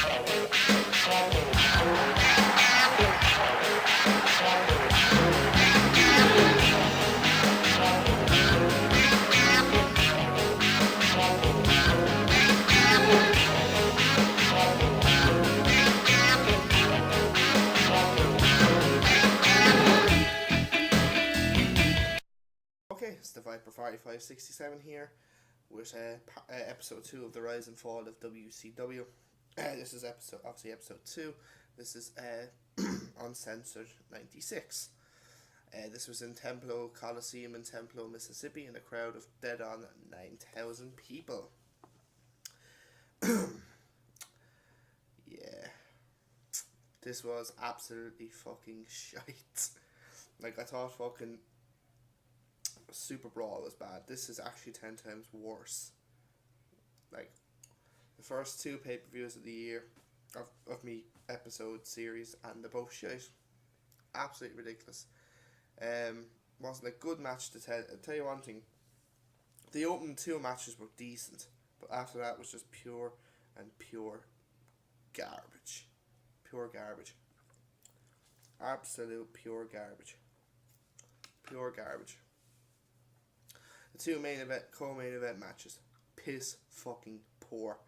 Okay, it's the Viper 4567 here with episode 2 of the Rise and Fall of WCW. This is obviously episode 2. This is Uncensored 96. This was in Templo Coliseum in Templo, Mississippi, in a crowd of dead on 9,000 people. Yeah. This was absolutely fucking shite. Like, I thought fucking Super Brawl was bad. This is actually 10 times worse. Like, the first 2 pay-per-views of the year of me episode series, and they're both shite. Absolutely ridiculous. Wasn't a good match to tell you one thing. The opening 2 matches were decent, but after that was just pure garbage. Pure garbage. Absolute pure garbage. Pure garbage. The 2 co-main event matches, piss fucking poor.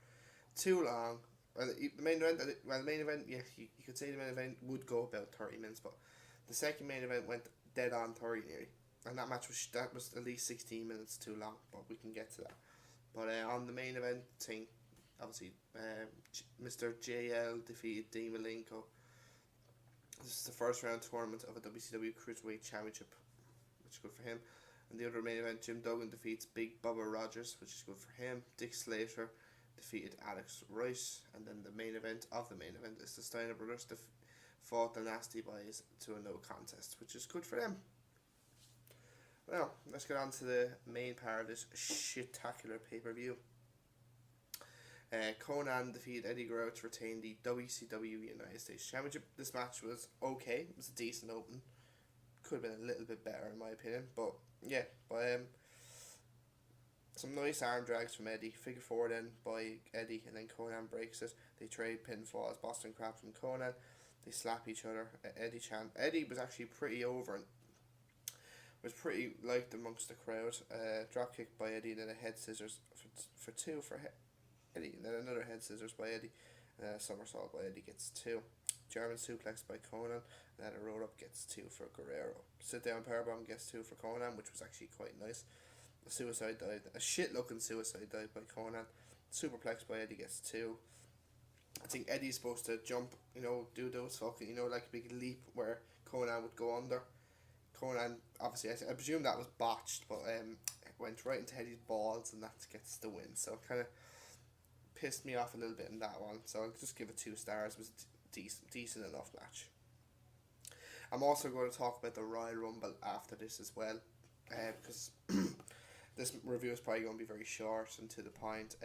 Too long. The main event, yeah, you could say the main event would go about 30 minutes, but the second main event went dead on 30 nearly, and that was at least 16 minutes too long. But we can get to that. But on the main event thing, obviously, Mr. JL defeated Dean Malenko. This is the first round tournament of a WCW Cruiserweight Championship, which is good for him. And the other main event, Jim Duggan defeats Big Bubba Rogers, which is good for him. Dick Slater defeated Alex Rice. And then the main event of the main event is the Steiner Brothers fought the Nasty Boys to a no contest, which is good for them. Well, let's get on to the main part of this shit-tacular pay-per-view. Konnan defeated Eddie Guerrero to retain the WCW United States Championship. This match was okay. It was a decent open. Could have been a little bit better in my opinion, but yeah, some nice arm drags from Eddie. Figure 4 then by Eddie, and then Konnan breaks it. They trade pinfalls, Boston Crab from Konnan. They slap each other. Eddie was actually pretty over and was pretty liked amongst the crowd. Drop kick by Eddie, then a head scissors for 2 for Eddie, and then another head scissors by Eddie. Somersault by Eddie gets 2. German suplex by Konnan, and then a roll up gets 2 for Guerrero. Sit down powerbomb gets 2 for Konnan, which was actually quite nice. A suicide dive, a shit looking suicide dive by Konnan. Superplex by Eddie gets 2. I think Eddie's supposed to jump, do those fucking, like a big leap where Konnan would go under. Konnan, obviously, I presume that was botched, but it went right into Eddie's balls, and that gets the win. So it kind of pissed me off a little bit in that one. So I'll just give it 2 stars. It was decent enough match. I'm also going to talk about the Royal Rumble after this as well, because this review is probably going to be very short and to the point.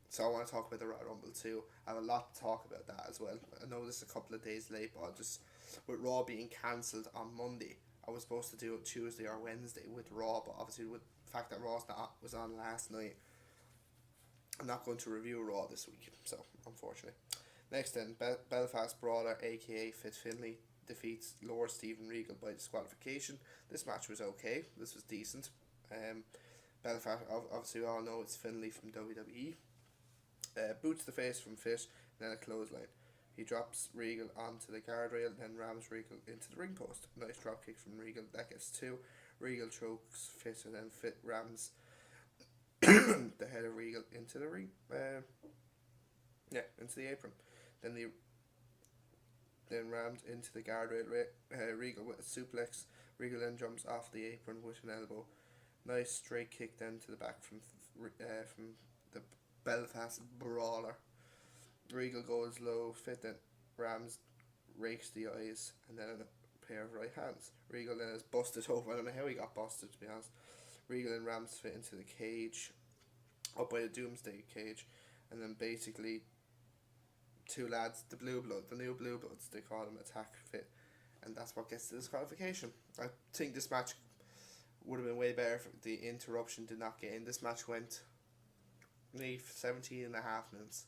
So I want to talk about the Royal Rumble too. I have a lot to talk about that as well. I know this is a couple of days late, but with Raw being cancelled on Monday, I was supposed to do it Tuesday or Wednesday with Raw, but obviously with the fact that Raw was on last night, I'm not going to review Raw this week, so unfortunately. Next then, Belfast Brawler, aka Fit Finlay, defeats Lord Steven Regal by disqualification. This match was okay. This was decent. Belfast, obviously we all know it's Finlay from WWE. Boots the face from Fit, then a clothesline. He drops Regal onto the guardrail, then rams Regal into the ring post. Nice drop kick from Regal, that gets 2. Regal chokes Fit, and then Fit rams the head of Regal into the ring. Into the apron. Then rammed into the guardrail. Regal with a suplex. Regal then jumps off the apron with an elbow. Nice straight kick then to the back from the Belfast Brawler. Regal goes low. Fit then rams, rakes the eyes, and then a pair of right hands. Regal then is busted over. I don't know how he got busted, to be honest. Regal then rams Fit into the cage, up by the Doomsday Cage, and then basically 2 lads, the new blue bloods, they call them, attack Fit, and that's what gets the disqualification. I think this match would have been way better if the interruption did not get in. This match went maybe 17 and a half minutes.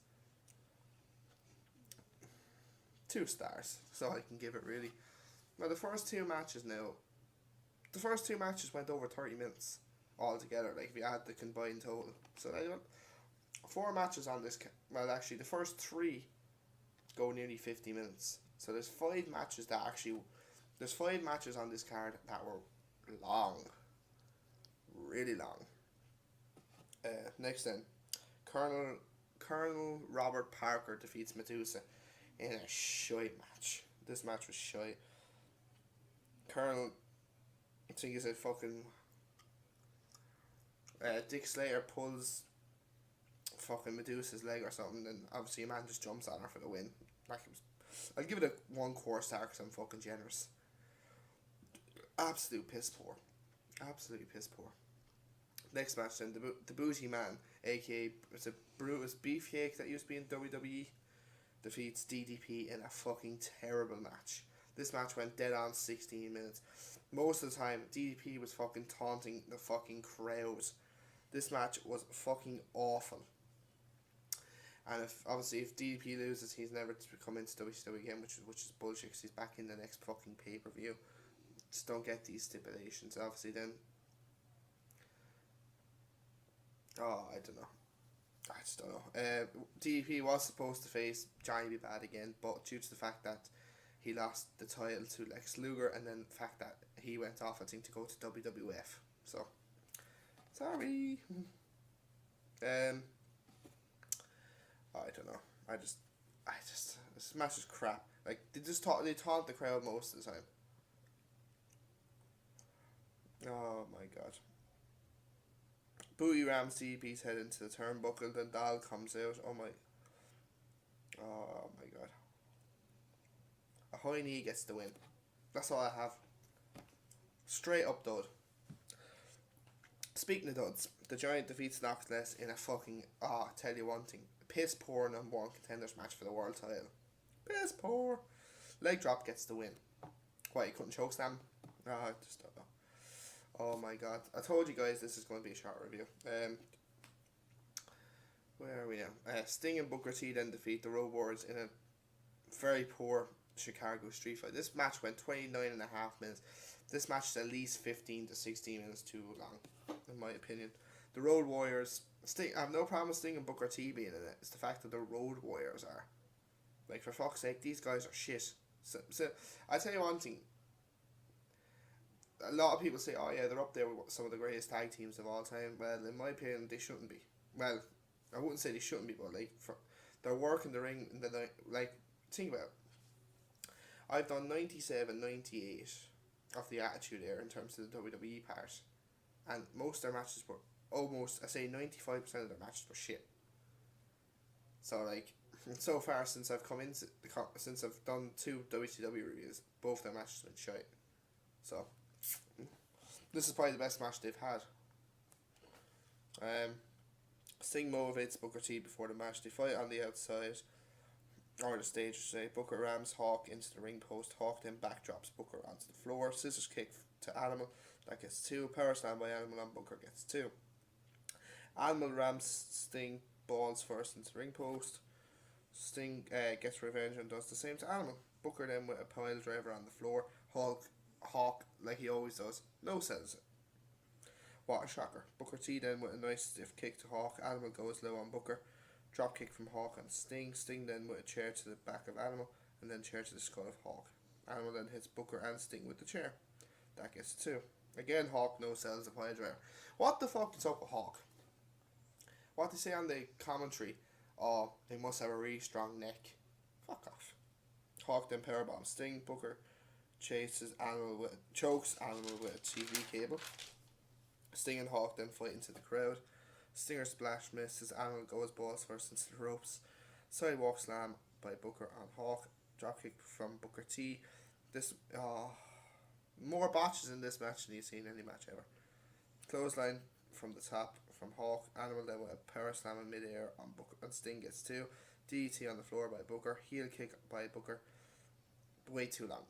2 stars. So I can give it really. Now the first two matches went over 30 minutes altogether. Like if you add the combined total, so they got 4 matches on this. Well, actually, the first 3 go nearly 50 minutes. So there's 5 matches on this card that were long, really long. Next then, Colonel Robert Parker defeats Madusa in a shite match. This match was shite. Colonel, I think he said fucking Dick Slater pulls fucking Medusa's leg or something, and obviously a man just jumps on her for the win. Like it was, I'll give it a 1 core star because I'm fucking generous. Absolute piss poor. Absolutely piss poor. Next match then, the Booty Man, aka it's a Brutus Beefcake that used to be in WWE, defeats DDP in a fucking terrible match. This match went dead on 16 minutes. Most of the time, DDP was fucking taunting the fucking crowd. This match was fucking awful. And if DDP loses, he's never to come into WCW again, which is bullshit because he's back in the next fucking pay-per-view. Just don't get these stipulations. Obviously then, I don't know. I just don't know. DDP was supposed to face Johnny B. Bad again, but due to the fact that he lost the title to Lex Luger, and then the fact that he went off, I think, to go to WWF. So, sorry. I don't know. I just, this match is crap. Like, they taunt the crowd most of the time. Oh my god. Booty rams DDP's head into the turnbuckle, then Dahl comes out. Oh my god. A high knee gets the win. That's all I have. Straight up dud. Speaking of duds, the Giant defeats Loch Ness in a fucking, tell you one thing, piss poor #1 contenders match for the world title. Piss poor. Leg drop gets the win. What, you couldn't chokeslam? I just don't know. Oh my god. I told you guys this is going to be a short review. Where are we now? Sting and Booker T then defeat the Road Warriors in a very poor Chicago street fight. This match went 29.5 minutes. This match is at least 15 to 16 minutes too long, in my opinion. The Road Warriors, I have no problem with Sting and Booker T being in it. It's the fact that the Road Warriors are. Like, for fuck's sake, these guys are shit. So I tell you one thing. A lot of people say, oh yeah, they're up there with some of the greatest tag teams of all time. Well, in my opinion, they shouldn't be. Well, I wouldn't say they shouldn't be, but like, their work in the ring, like, think about it. I've done 97, 98 of the Attitude Era in terms of the WWE part, and most of their matches were almost, I say 95% of their matches were shit. So like, so far since I've come into since I've done 2 WCW reviews, both their matches have been shite. So this is probably the best match they've had. Sting motivates Booker T before the match. They fight on the outside, or the stage, say. Booker rams Hawk into the ring post. Hawk then backdrops Booker onto the floor. Scissors kick to Animal. That gets 2. Power slam by Animal and Booker gets 2. Animal rams Sting balls first into the ring post. Sting gets revenge and does the same to Animal. Booker then with a pile driver on the floor. Hawk, like he always does, no sells it. What a shocker. Booker T then with a nice stiff kick to Hawk. Animal goes low on Booker. Drop kick from Hawk on Sting. Sting then with a chair to the back of Animal, and then chair to the skull of Hawk. Animal then hits Booker and Sting with the chair. That gets 2. Again, Hawk no sells the pile driver. What the fuck is up with Hawk? What they say on the commentary, oh, they must have a really strong neck. Fuck off. Hawk then powerbomb Sting. Booker chokes Animal with a TV cable. Sting and Hawk then fight into the crowd. Stinger splash misses. Animal goes balls first into the ropes. Sidewalk slam by Booker on Hawk. Dropkick from Booker T. More botches in this match than you've seen any match ever. Clothesline from the top from Hawk. Animal then with a power slam in midair on Booker, and Sting gets 2. DDT on the floor by Booker. Heel kick by Booker. Way too long.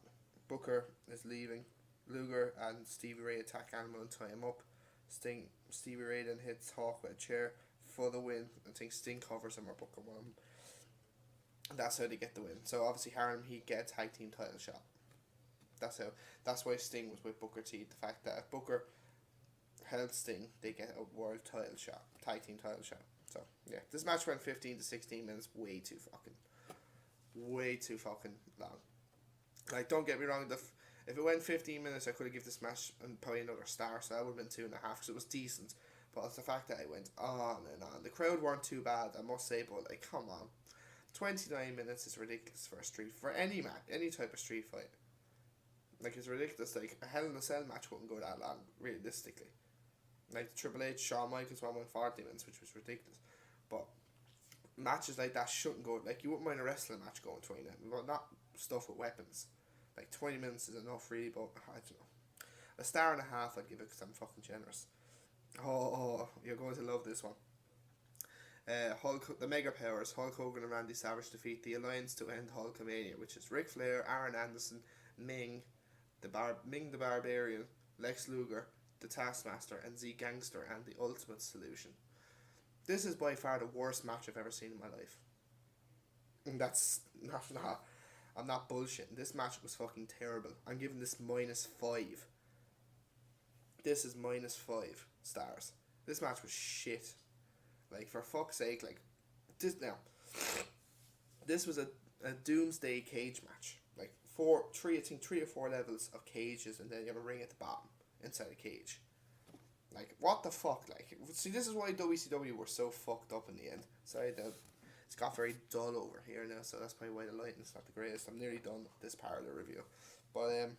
Booker is leaving. Luger and Stevie Ray attack Animal and tie him up. Stevie Ray then hits Hawk with a chair for the win. I think Sting covers him or Booker won him. And that's how they get the win. So obviously Harlem Heat get a tag team title shot. That's how. That's why Sting was with Booker T. The fact that if Booker held Sting, they get a world title shot, tag team title shot. So yeah, this match went 15 to 16 minutes. Way too fucking long. Like, don't get me wrong. If it went 15 minutes, I could have given this match and probably another star. So that would have been 2.5 because it was decent. But it's the fact that it went on and on. The crowd weren't too bad, I must say. But like, come on, 29 minutes is ridiculous for any match, any type of street fight. Like, it's ridiculous. Like, a Hell in a Cell match wouldn't go that long, realistically. Like, the Triple H, Shawn Michaels one went 40 minutes, which was ridiculous. But matches like that shouldn't go. Like, you wouldn't mind a wrestling match going 29, but not stuff with weapons. Like, 20 minutes is enough, really. But I don't know. A star and a half I'd give it because I'm fucking generous. Oh, you're going to love this one. The Mega Powers, Hulk Hogan and Randy Savage defeat the Alliance to end Hulkamania, which is Ric Flair, Arn Anderson, Ming the Barbarian, Lex Luger, the Taskmaster, and Z Gangster, and the Ultimate Solution. This is by far the worst match I've ever seen in my life. And that's not I'm not bullshitting. This match was fucking terrible. I'm giving this -5. This is -5 stars. This match was shit. Like, for fuck's sake, like, this was a Doomsday Cage match. Like, three or four levels of cages, and then you have a ring at the bottom, inside a cage. Like, what the fuck, like, see, this is why WCW were so fucked up in the end. Sorry, it's got very dull over here now, so that's probably why the lighting's not the greatest. I'm nearly done with this part of the review. But,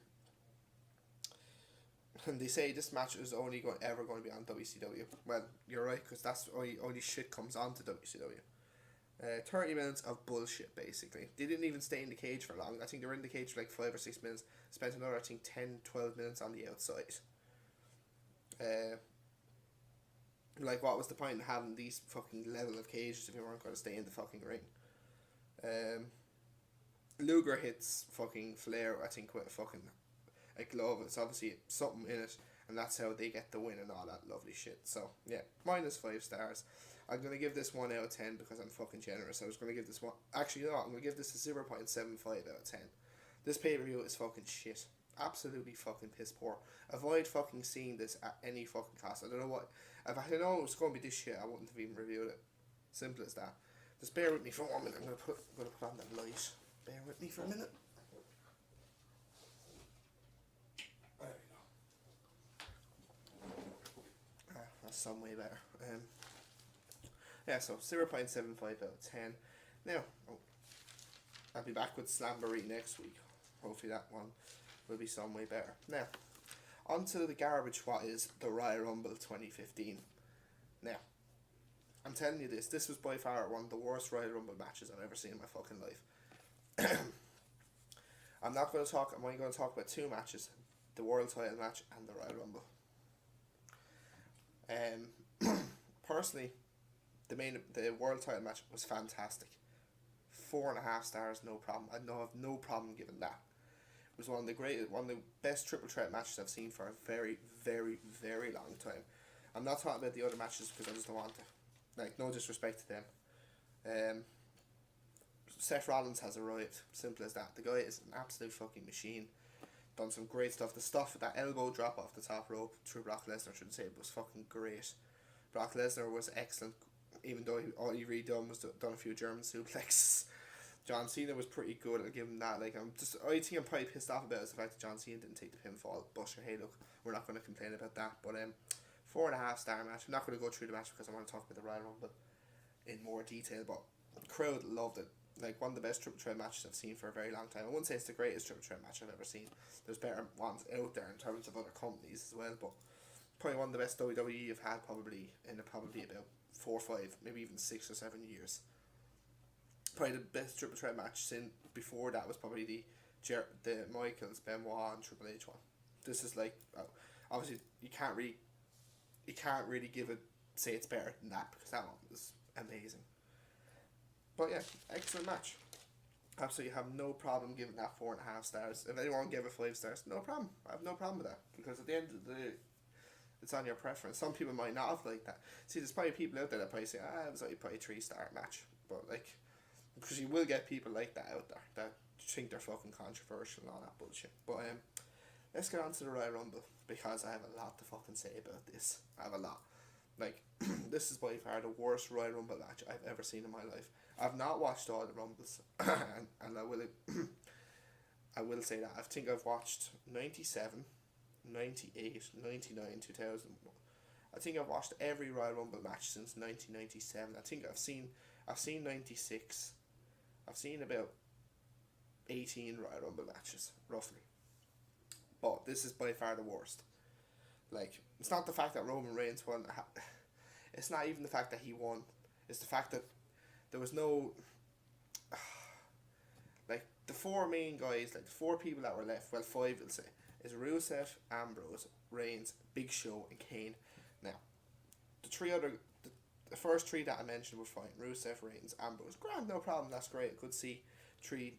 and they say this match is only ever going to be on WCW. Well, you're right, because that's only shit comes on to WCW. 30 minutes of bullshit, basically. They didn't even stay in the cage for long. I think they were in the cage for like 5 or 6 minutes. Spent another, I think, 10, 12 minutes on the outside. Like, what was the point in having these fucking level of cages if you weren't going to stay in the fucking ring? Luger hits fucking Flair, I think, with a fucking a glove. It's obviously something in it, and that's how they get the win and all that lovely shit. So yeah, -5 stars. I'm gonna give this 1 out of 10 because I'm fucking generous. I was gonna give this one. Actually, no, I'm gonna give this a 0.75 out of 10. This pay-per-view is fucking shit. Absolutely fucking piss poor. Avoid fucking seeing this at any fucking cost. I don't know what. If I had known it was going to be this shit, I wouldn't have even reviewed it. Simple as that. Just bear with me for 1 minute. I'm gonna put on that light. Bear with me for a minute. There we go. That's some way better. Yeah, so 0.75 out of 10. Now, I'll be back with Slamboree next week. Hopefully that one will be some way better. Now, on to the garbage, what is the Royal Rumble 2015. Now, I'm telling you this was by far one of the worst Royal Rumble matches I've ever seen in my fucking life. I'm only going to talk about 2 matches, the World Title match and the Royal Rumble. Personally, the World Title match was fantastic. 4.5 stars, no problem. I have no problem giving that. It was one of the best triple threat matches I've seen for a very, very, very long time. I'm not talking about the other matches because I just don't want to. Like, no disrespect to them. Seth Rollins has arrived. Simple as that. The guy is an absolute fucking machine. Done some great stuff. The stuff with that elbow drop off the top rope through Brock Lesnar, I should say, was fucking great. Brock Lesnar was excellent, even though all he really done was done a few German suplexes. John Cena was pretty good. I'll give him that. Like, I think I'm probably pissed off about is the fact that John Cena didn't take the pinfall. But sure, hey, look, we're not going to complain about that. But 4.5 star match. I'm not going to go through the match because I want to talk about the Royal Rumble in more detail. But the crowd loved it. Like, one of the best triple threat matches I've seen for a very long time. I wouldn't say it's the greatest triple threat match I've ever seen. There's better ones out there in terms of other companies as well. But probably one of the best WWE have had probably about 4 or 5, maybe even 6 or 7 years. Probably the best triple threat match since before that was probably the Michaels, Benoit, and Triple H one. This is like, obviously you can't really say it's better than that because that one was amazing. But yeah, excellent match. Absolutely have no problem giving that 4.5 stars. If anyone gave it 5 stars, no problem. I have no problem with that because at the end of the day, it's on your preference. Some people might not have liked that. See, there's probably people out there that probably say, it was like probably 3-star match, but like, because you will get people like that out there that think they're fucking controversial and all that bullshit. But let's get on to the Royal Rumble, because I have a lot to fucking say about this. I have a lot. Like, this is by far the worst Royal Rumble match I've ever seen in my life. I've not watched all the Rumbles, and I will say that. I think I've watched 97, 98, 99, 2000. I think I've watched every Royal Rumble match since 1997. I think I've seen 96. I've seen about 18 Royal Rumble matches, roughly. But this is by far the worst. Like, it's not the fact that Roman Reigns won. It's not even the fact that he won. It's the fact that there was no... Like, the four main guys, like the four people that were left, well, five we'll say, is Rusev, Ambrose, Reigns, Big Show, and Kane. Now, the first three that I mentioned were fine. Rusev, Reigns, Ambrose. Grand, no problem, that's great. Could see three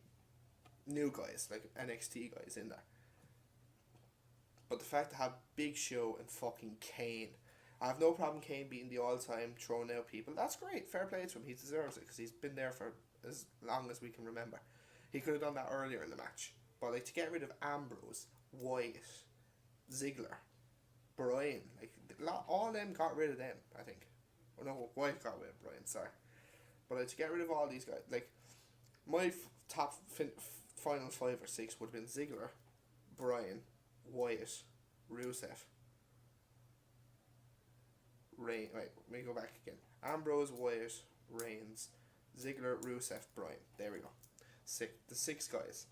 new guys, like NXT guys in there. But the fact to have Big Show and fucking Kane, I have no problem Kane beating the all-time throwing out people. That's great. Fair play to him. He deserves it because he's been there for as long as we can remember. He could have done that earlier in the match. But like, to get rid of Ambrose, Wyatt, Ziggler, Bryan, like all of them got rid of them, I think. Oh no, Wyatt got rid of Bryan, sorry. But like, to get rid of all these guys, like my top final 5 or 6 would have been Ziggler, Bryan, Wyatt, Rusev, Reigns. Wait, let me go back again. Ambrose, Wyatt, Reigns, Ziggler, Rusev, Bryan. There we go. The 6 guys.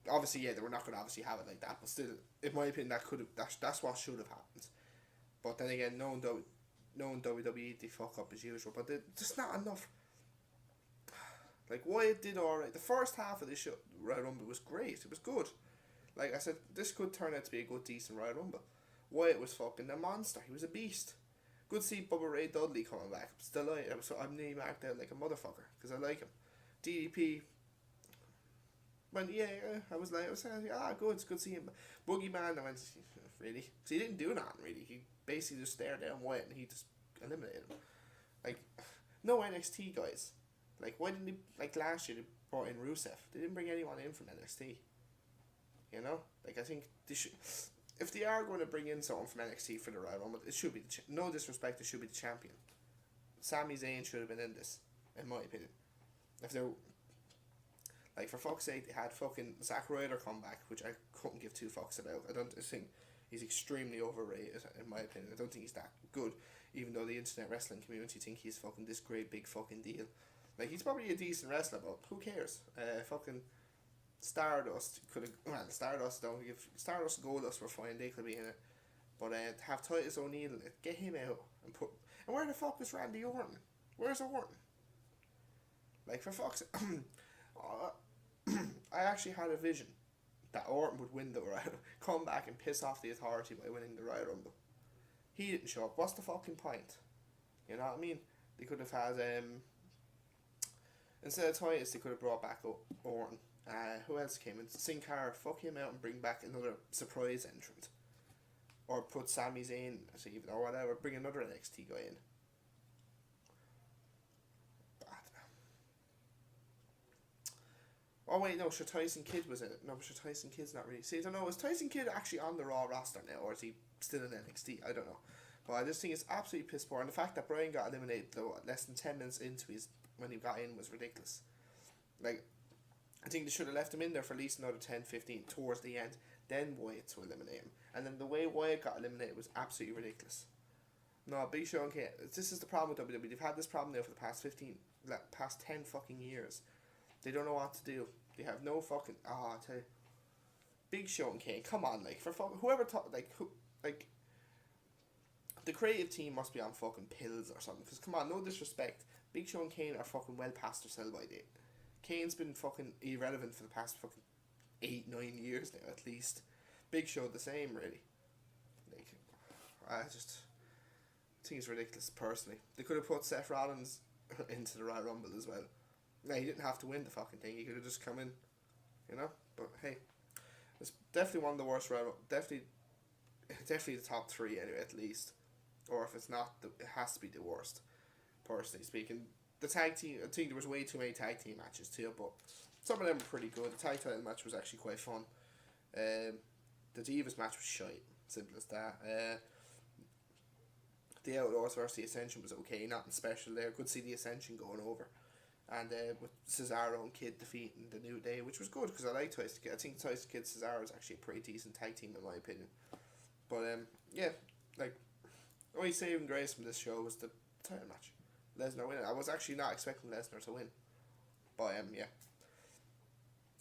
Obviously, yeah, they were not going to obviously have it like that, but still, in my opinion, that's what should have happened. But then again, knowing WWE, they fuck up as usual. But there's not enough. Like, Wyatt did alright. The first half of the show, Royal Rumble, was great. It was good. Like I said, this could turn out to be a good, decent Royal Rumble. Wyatt was fucking a monster. He was a beast. Good to see Bubba Ray Dudley coming back. I'm nearly marked out like a motherfucker because I like him. DDP. Well, yeah, I was saying, good, it's good to see him. Boogeyman, I went, really? Because he didn't do nothing, really. He basically just stared down Wyatt and he just eliminated him. Like, no NXT guys. Like, why didn't they, like last year, they brought in Rusev. They didn't bring anyone in from NXT. You know? Like, I think they should... If they are going to bring in someone from NXT for the Royal Rumble, it should be... no disrespect, it should be the champion. Sami Zayn should have been in this, in my opinion. If they're... Like, for fuck's sake, they had fucking Zack Ryder come back, which I couldn't give 2 fucks about. I think he's extremely overrated, in my opinion. I don't think he's that good, even though the internet wrestling community think he's fucking this great big fucking deal. Like, he's probably a decent wrestler, but who cares? Fucking... Stardust could have... Well, Stardust don't give... Stardust and Goldust were fine, they could be in it. But have Titus O'Neil in it, get him out and put... And where the fuck is Randy Orton? Where's Orton? Like, for fuck's sake... I actually had a vision that Orton would win the Royal... come back and piss off the Authority by winning the Royal Rumble. He didn't show up. What's the fucking point? You know what I mean? They could have had... Instead of Titus, they could have brought back Orton. Who else came in? Sin Cara, fuck him out and bring back another surprise entrant. Or put Sami Zayn, or whatever, bring another NXT guy in. Oh wait, no, sure, Tyson Kidd was in it. No, sure, Tyson Kidd's not really... See, I don't know, is Tyson Kidd actually on the Raw roster now, or is he still in NXT? I don't know. But I just think it's absolutely piss poor, and the fact that Bryan got eliminated, though, less than 10 minutes into when he got in was ridiculous. Like... I think they should have left him in there for at least another 10-15 towards the end, then Wyatt to eliminate him. And then the way Wyatt got eliminated was absolutely ridiculous. No, Big Show and Kane, this is the problem with WWE. They've had this problem now for the past 10 fucking years. They don't know what to do. They have no fucking... I tell you. Big Show and Kane, come on, like, for fucking... Whoever thought, like... The creative team must be on fucking pills or something. Because, come on, no disrespect. Big Show and Kane are fucking well past their sell-by date. Kane's been fucking irrelevant for the past fucking 8-9 years now, at least. Big Show the same, really. Like, I just think it's ridiculous, personally. They could have put Seth Rollins into the Royal Rumble as well. No, he didn't have to win the fucking thing. He could have just come in, you know. But hey, it's definitely one of the worst Royal. Definitely the top 3 anyway, at least. Or if it's not, it has to be the worst. Personally speaking, the tag team, I think there was way too many tag team matches too, but some of them were pretty good. The tag title match was actually quite fun. The Divas match was shite, simple as that. The Outlaws versus the Ascension was okay, nothing special there. Good to see the Ascension going over. And with Cesaro and Kid defeating the New Day, which was good because I like Tyson Kidd. I think Tyson Kidd Cesaro is actually a pretty decent tag team in my opinion. But yeah, like only saving grace from this show was the title match. Lesnar winning. I was actually not expecting Lesnar to win. But yeah.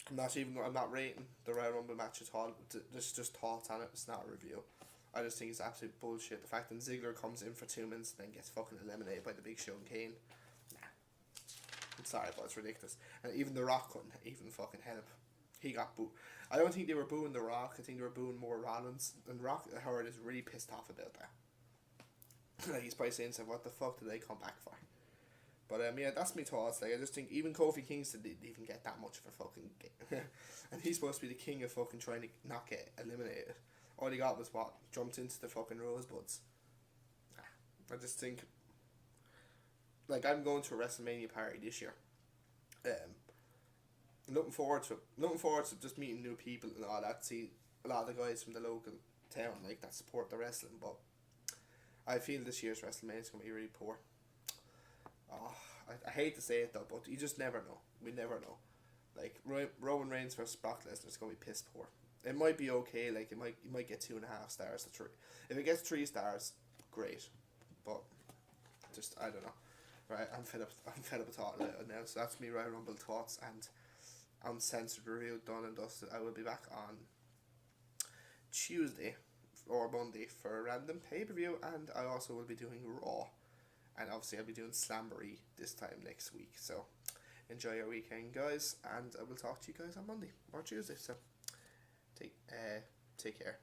I'm not rating the Royal Rumble match at all. This is just thoughts on it. It's not a review. I just think it's absolute bullshit. The fact that Ziggler comes in for 2 minutes and then gets fucking eliminated by the Big Show and Kane. Nah. I'm sorry, but it's ridiculous. And even The Rock couldn't even fucking help. He got booed. I don't think they were booing The Rock. I think they were booing more Rollins. And Rock, I heard, is really pissed off about that. Like, he's probably saying, what the fuck did they come back for? But yeah, that's my thoughts. Like, I just think even Kofi Kingston didn't even get that much of a fucking game. And he's supposed to be the king of fucking trying to not get eliminated. All he got was what? Jumped into the fucking rosebuds. I just think, like, I'm going to a WrestleMania party this year. Looking forward to it. Looking forward to just meeting new people and all that. See a lot of the guys from the local town, like, that support the wrestling. But I feel this year's WrestleMania is going to be really poor. Oh, I hate to say it though, but you just never know. We never know. Like, Roman Reigns versus Brock Lesnar is going to be piss poor. It might be okay, like, you might get 2.5 stars to 3. If it gets 3 stars, great. But just, I don't know. Right, I'm fed up with talking about it now. So that's me, Royal Rumble thoughts and Uncensored review done and dusted. I will be back on Tuesday or Monday for a random pay-per-view, and I also will be doing Raw. And obviously I'll be doing Slamboree this time next week. So enjoy your weekend, guys, and I will talk to you guys on Monday or Tuesday. So take care.